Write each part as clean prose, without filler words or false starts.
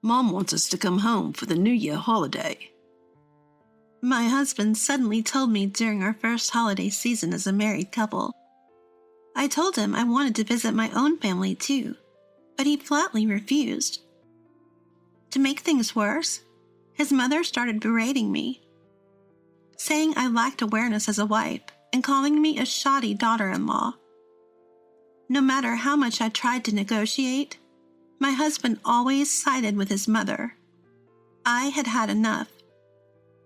Mom wants us to come home for the New Year holiday. My husband suddenly told me during our first holiday season as a married couple. I told him I wanted to visit my own family too, but he flatly refused. To make things worse, his mother started berating me, saying I lacked awareness as a wife and calling me a shoddy daughter-in-law. No matter how much I tried to negotiate, my husband always sided with his mother. I had had enough.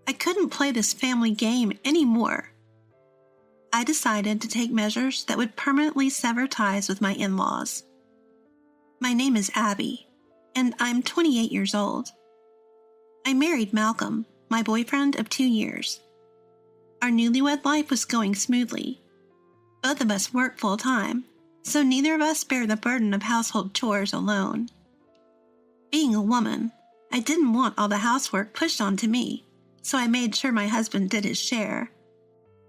I couldn't play this family game anymore. I decided to take measures that would permanently sever ties with my in-laws. My name is Abby, and I'm 28 years old. I married Malcolm, my boyfriend of 2 years. Our newlywed life was going smoothly. Both of us work full-time, so neither of us bear the burden of household chores alone. Being a woman, I didn't want all the housework pushed onto me, so I made sure my husband did his share.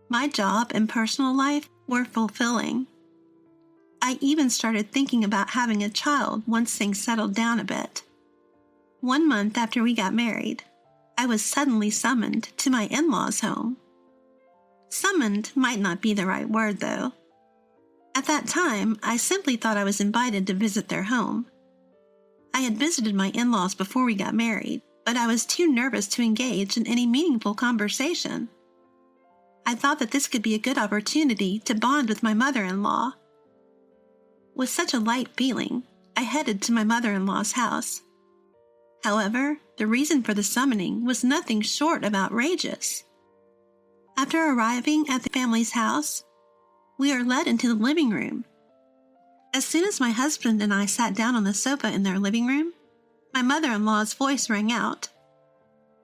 My job and personal life were fulfilling. I even started thinking about having a child once things settled down a bit. 1 month after we got married, I was suddenly summoned to my in-laws' home. Summoned might not be the right word, though. At that time, I simply thought I was invited to visit their home. I had visited my in-laws before we got married, but I was too nervous to engage in any meaningful conversation. I thought that this could be a good opportunity to bond with my mother-in-law. With such a light feeling, I headed to my mother-in-law's house. However, the reason for the summoning was nothing short of outrageous. After arriving at the family's house, we are led into the living room. As soon as my husband and I sat down on the sofa in their living room, my mother-in-law's voice rang out.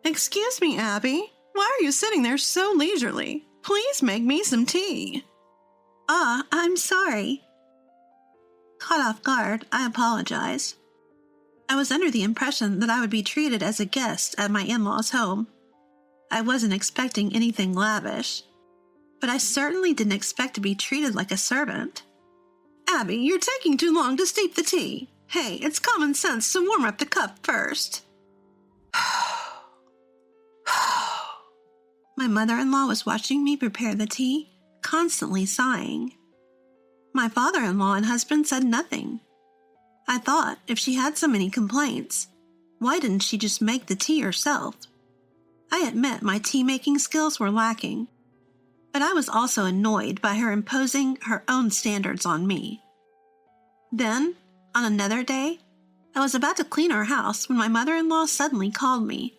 "Excuse me, Abby. Why are you sitting there so leisurely? Please make me some tea." I'm sorry." Caught off guard, I apologized. I was under the impression that I would be treated as a guest at my in-laws' home. I wasn't expecting anything lavish, but I certainly didn't expect to be treated like a servant. "Abby, you're taking too long to steep the tea. Hey, it's common sense to warm up the cup first." My mother-in-law was watching me prepare the tea, constantly sighing. My father-in-law and husband said nothing. I thought if she had so many complaints, why didn't she just make the tea herself? I admit my tea-making skills were lacking, but I was also annoyed by her imposing her own standards on me. Then, on another day, I was about to clean our house when my mother-in-law suddenly called me.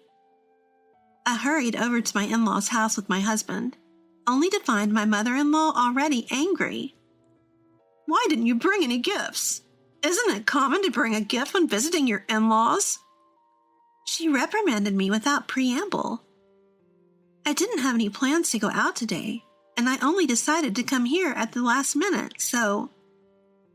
I hurried over to my in-laws' house with my husband, only to find my mother-in-law already angry. "Why didn't you bring any gifts? Isn't it common to bring a gift when visiting your in-laws?" She reprimanded me without preamble. I didn't have any plans to go out today, and I only decided to come here at the last minute, so...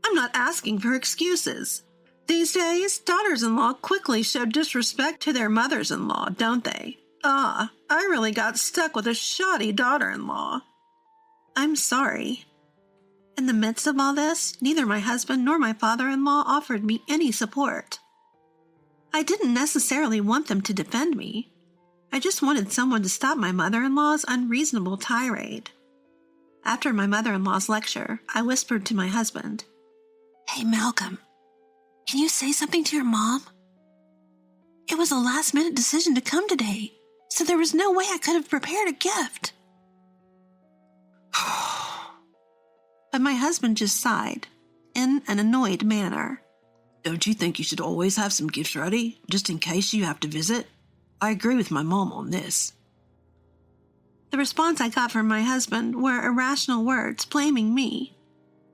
"I'm not asking for excuses. These days, daughters-in-law quickly show disrespect to their mothers-in-law, don't they? I really got stuck with a shoddy daughter-in-law." I'm sorry. In the midst of all this, neither my husband nor my father-in-law offered me any support. I didn't necessarily want them to defend me. I just wanted someone to stop my mother-in-law's unreasonable tirade. After my mother-in-law's lecture, I whispered to my husband, "Hey, Malcolm, can you say something to your mom? It was a last-minute decision to come today, so there was no way I could have prepared a gift." But my husband just sighed, in an annoyed manner. "Don't you think you should always have some gifts ready, just in case you have to visit? I agree with my mom on this." The response I got from my husband were irrational words blaming me.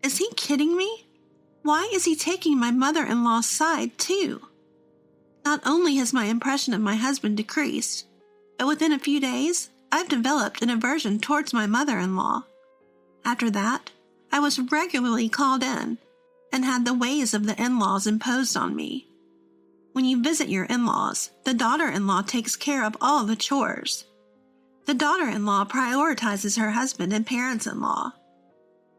Is he kidding me? Why is he taking my mother-in-law's side too? Not only has my impression of my husband decreased, but within a few days, I've developed an aversion towards my mother-in-law. After that, I was regularly called in and had the ways of the in-laws imposed on me. When you visit your in-laws, the daughter-in-law takes care of all the chores. The daughter-in-law prioritizes her husband and parents-in-law.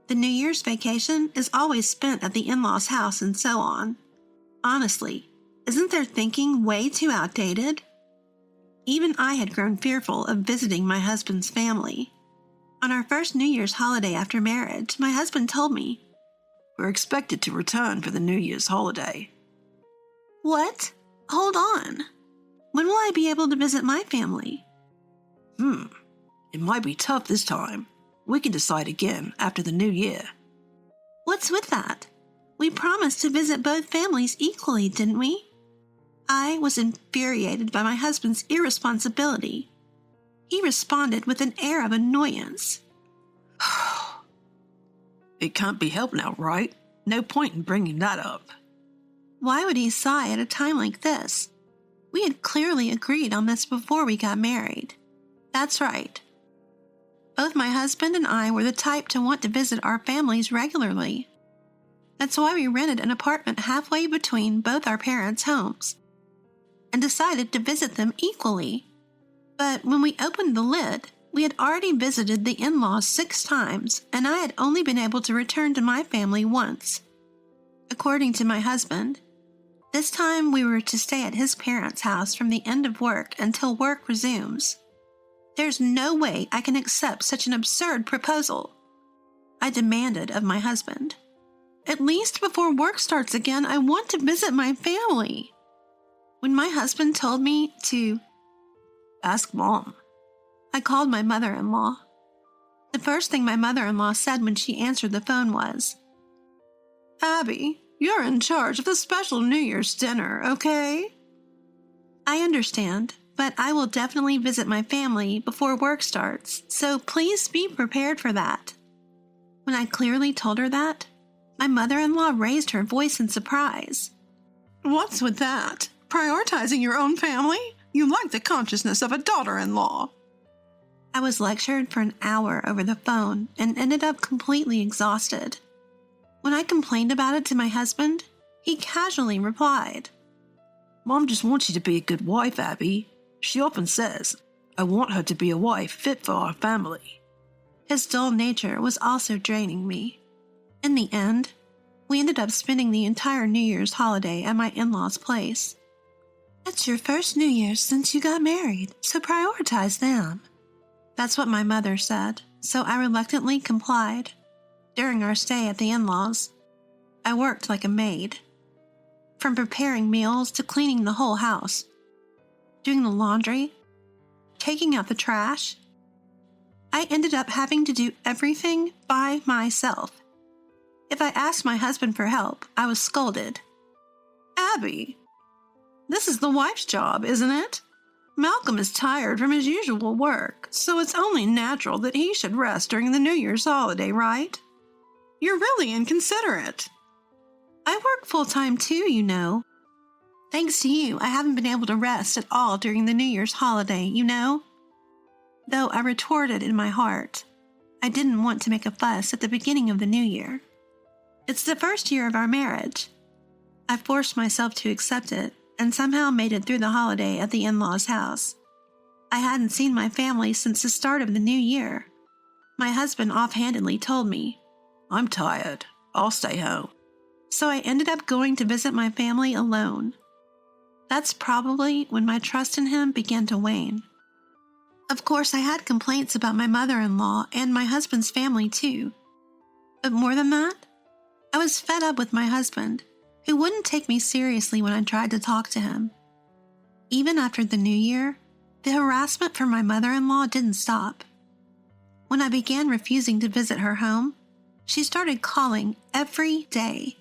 The New Year's vacation is always spent at the in-laws' house and so on. Honestly, Isn't their thinking way too outdated? Even I had grown fearful of visiting my husband's family. On our first New Year's holiday after marriage, my husband told me, "We're expected to return for the New Year's holiday." What? Hold on. When will I be able to visit my family? It might be tough this time. We can decide again after the New Year. What's with that? We promised to visit both families equally, didn't we? I was infuriated by my husband's irresponsibility. He responded with an air of annoyance. It can't be helped now, right? No point in bringing that up. Why would he sigh at a time like this? We had clearly agreed on this before we got married. That's right. Both my husband and I were the type to want to visit our families regularly. That's why we rented an apartment halfway between both our parents' homes and decided to visit them equally. But when we opened the lid, we had already visited the in-laws 6 times, and I had only been able to return to my family once. According to my husband, this time we were to stay at his parents' house from the end of work until work resumes. There's no way I can accept such an absurd proposal. I demanded of my husband. At least before work starts again, I want to visit my family. When my husband told me to ask Mom, I called my mother-in-law. The first thing my mother-in-law said when she answered the phone was, "Abby, you're in charge of the special New Year's dinner, okay?" I understand, but I will definitely visit my family before work starts, so please be prepared for that. When I clearly told her that, my mother-in-law raised her voice in surprise. "What's with that? Prioritizing your own family? You like the consciousness of a daughter-in-law." I was lectured for an hour over the phone and ended up completely exhausted. When I complained about it to my husband, he casually replied, "Mom just wants you to be a good wife, Abby. She often says, 'I want her to be a wife fit for our family.'" His dull nature was also draining me. In the end, we ended up spending the entire New Year's holiday at my in-laws' place. It's your first New Year's since you got married, so prioritize them. That's what my mother said, so I reluctantly complied. During our stay at the in-laws, I worked like a maid. From preparing meals to cleaning the whole house, doing the laundry, taking out the trash. I ended up having to do everything by myself. If I asked my husband for help, I was scolded. "Abby, this is the wife's job, isn't it? Malcolm is tired from his usual work, so it's only natural that he should rest during the New Year's holiday, right? You're really inconsiderate." I work full-time too, you know. Thanks to you, I haven't been able to rest at all during the New Year's holiday, you know? Though I retorted in my heart, I didn't want to make a fuss at the beginning of the new year. It's the first year of our marriage. I forced myself to accept it and somehow made it through the holiday at the in-laws' house. I hadn't seen my family since the start of the new year. My husband offhandedly told me, "I'm tired. I'll stay home." So I ended up going to visit my family alone. That's probably when my trust in him began to wane. Of course, I had complaints about my mother-in-law and my husband's family too. But more than that, I was fed up with my husband, who wouldn't take me seriously when I tried to talk to him. Even after the new year, the harassment from my mother-in-law didn't stop. When I began refusing to visit her home, she started calling every day.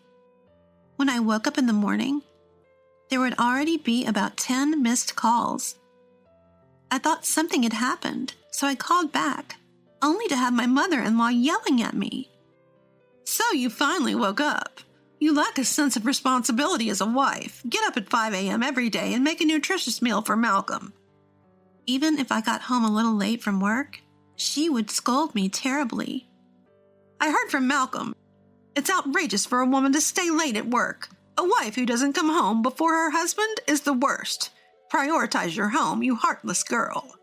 When I woke up in the morning, there would already be about 10 missed calls. I thought something had happened, so I called back, only to have my mother-in-law yelling at me. "So you finally woke up. You lack a sense of responsibility as a wife. Get up at 5 a.m. every day and make a nutritious meal for Malcolm." Even if I got home a little late from work, she would scold me terribly. "I heard from Malcolm. It's outrageous for a woman to stay late at work. A wife who doesn't come home before her husband is the worst. Prioritize your home, you heartless girl."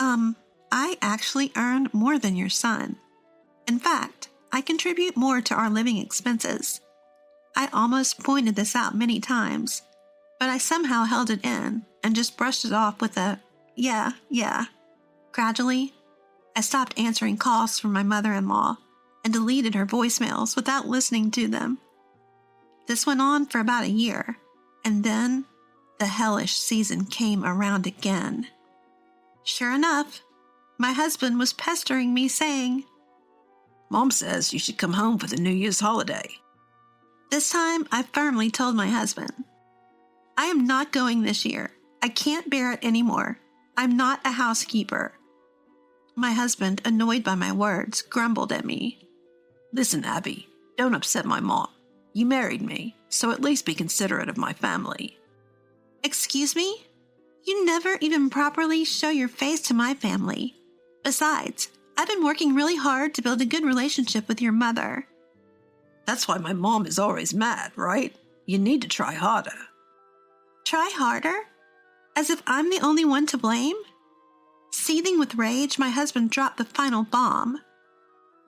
I actually earn more than your son. In fact, I contribute more to our living expenses. I almost pointed this out many times, but I somehow held it in and just brushed it off with a, yeah. Gradually, I stopped answering calls from my mother-in-law and deleted her voicemails without listening to them. This went on for about a year, and then the hellish season came around again. Sure enough, my husband was pestering me saying, Mom says you should come home for the New Year's holiday. This time, I firmly told my husband, I am not going this year. I can't bear it anymore. I'm not a housekeeper. My husband, annoyed by my words, grumbled at me. Listen, Abby, don't upset my mom. You married me, so at least be considerate of my family. Excuse me? You never even properly show your face to my family. Besides, I've been working really hard to build a good relationship with your mother. That's why my mom is always mad, right? You need to try harder. Try harder? As if I'm the only one to blame? Seething with rage, my husband dropped the final bomb.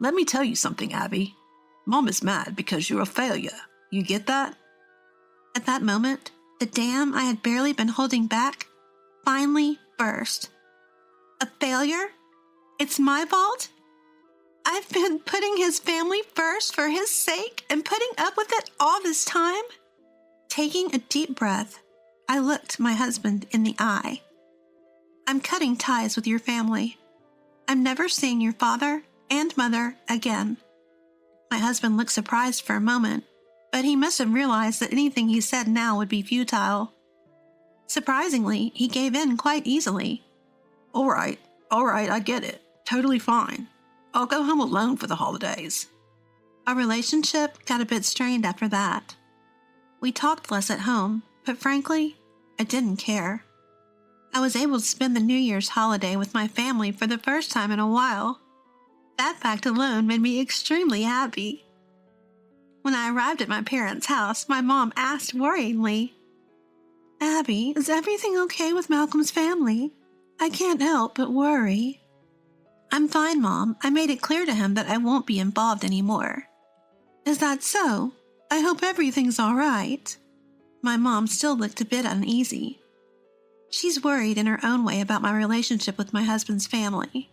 Let me tell you something, Abby. Mom is mad because you're a failure. You get that? At that moment, the dam I had barely been holding back finally burst. A failure? It's my fault? I've been putting his family first for his sake and putting up with it all this time? Taking a deep breath, I looked my husband in the eye. I'm cutting ties with your family. I'm never seeing your father and mother again. My husband looked surprised for a moment, but he must have realized that anything he said now would be futile. Surprisingly, he gave in quite easily. All right, I get it. Totally fine. I'll go home alone for the holidays. Our relationship got a bit strained after that. We talked less at home, but frankly, I didn't care. I was able to spend the New Year's holiday with my family for the first time in a while. That fact alone made me extremely happy. When I arrived at my parents' house, my mom asked worryingly, Abby, is everything okay with Malcolm's family? I can't help but worry. I'm fine, Mom. I made it clear to him that I won't be involved anymore. Is that so? I hope everything's all right. My mom still looked a bit uneasy. She's worried in her own way about my relationship with my husband's family.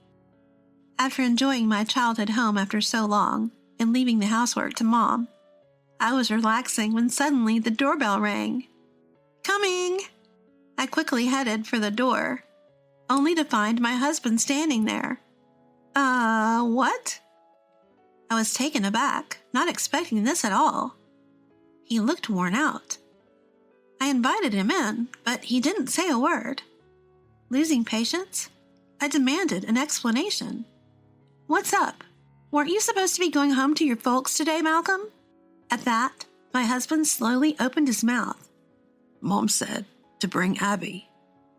After enjoying my childhood home after so long and leaving the housework to Mom, I was relaxing when suddenly the doorbell rang. Coming! I quickly headed for the door, only to find my husband standing there. What? I was taken aback, not expecting this at all. He looked worn out. I invited him in, but he didn't say a word. Losing patience, I demanded an explanation. What's up? Weren't you supposed to be going home to your folks today, Malcolm? At that, my husband slowly opened his mouth. Mom said to bring Abby.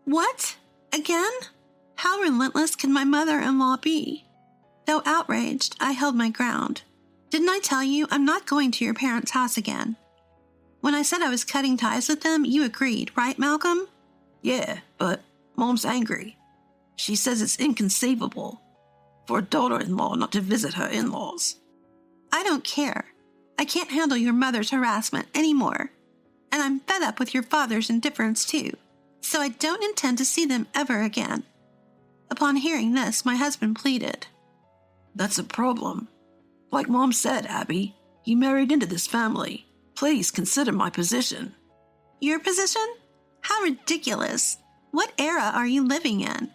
What? Again? How relentless can my mother-in-law be? Though outraged, I held my ground. Didn't I tell you I'm not going to your parents' house again? When I said I was cutting ties with them, you agreed, right, Malcolm? Yeah, but Mom's angry. She says it's inconceivable for a daughter-in-law not to visit her in-laws. I don't care. I can't handle your mother's harassment anymore. And I'm fed up with your father's indifference too, so I don't intend to see them ever again. Upon hearing this, my husband pleaded. That's a problem. Like Mom said, Abby, you married into this family. Please consider my position. Your position? How ridiculous. What era are you living in?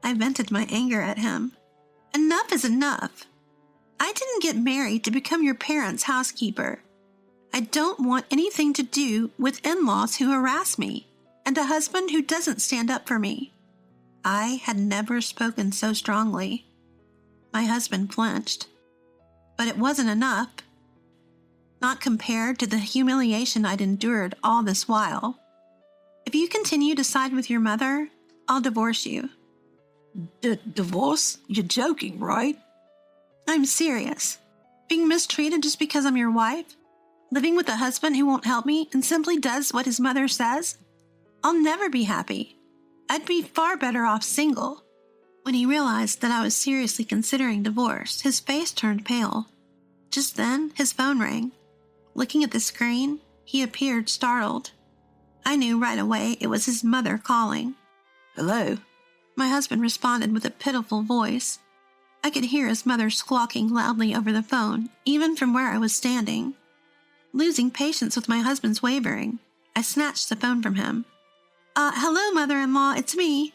I vented my anger at him. Enough is enough. I didn't get married to become your parents' housekeeper. I don't want anything to do with in-laws who harass me and a husband who doesn't stand up for me. I had never spoken so strongly. My husband flinched. But it wasn't enough. Not compared to the humiliation I'd endured all this while. If you continue to side with your mother, I'll divorce you. Divorce? You're joking, right? I'm serious. Being mistreated just because I'm your wife? Living with a husband who won't help me and simply does what his mother says? I'll never be happy. I'd be far better off single. When he realized that I was seriously considering divorce, his face turned pale. Just then, his phone rang. Looking at the screen, he appeared startled. I knew right away it was his mother calling. Hello? My husband responded with a pitiful voice. I could hear his mother squawking loudly over the phone, even from where I was standing. Losing patience with my husband's wavering, I snatched the phone from him. Hello, mother-in-law, it's me.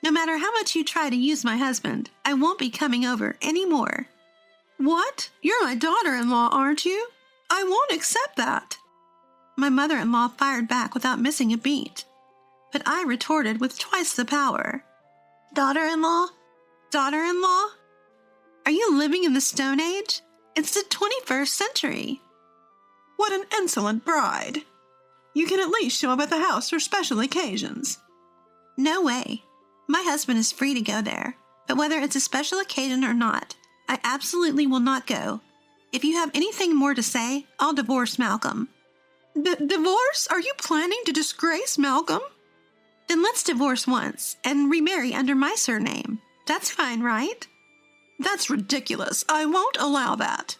No matter how much you try to use my husband, I won't be coming over anymore. What? You're my daughter-in-law, aren't you? I won't accept that. My mother-in-law fired back without missing a beat, but I retorted with twice the power. Daughter-in-law? Daughter-in-law? Are you living in the Stone Age? It's the 21st century. What an insolent bride. You can at least show up at the house for special occasions. No way. My husband is free to go there, but whether it's a special occasion or not, I absolutely will not go. If you have anything more to say, I'll divorce Malcolm. Divorce? Are you planning to disgrace Malcolm? Then let's divorce once and remarry under my surname. That's fine, right? That's ridiculous. I won't allow that.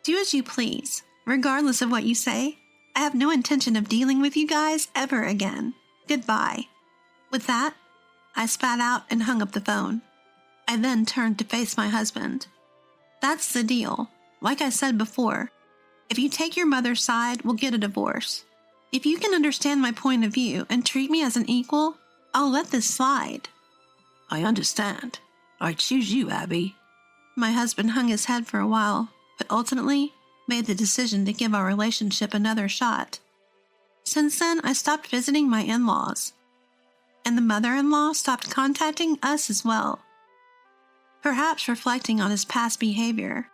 Do as you please. Regardless of what you say, I have no intention of dealing with you guys ever again. Goodbye. With that, I spat out and hung up the phone. I then turned to face my husband. That's the deal. Like I said before, if you take your mother's side, we'll get a divorce. If you can understand my point of view and treat me as an equal, I'll let this slide. I understand. I choose you, Abby. My husband hung his head for a while, but ultimately made the decision to give our relationship another shot. Since then, I stopped visiting my in-laws, and the mother-in-law stopped contacting us as well. Perhaps reflecting on his past behavior,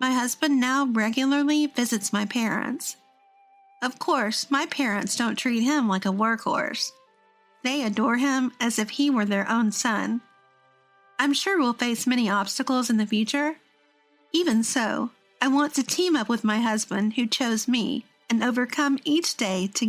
my husband now regularly visits my parents. Of course, my parents don't treat him like a workhorse. They adore him as if he were their own son. I'm sure we'll face many obstacles in the future. Even so, I want to team up with my husband who chose me and overcome each day together.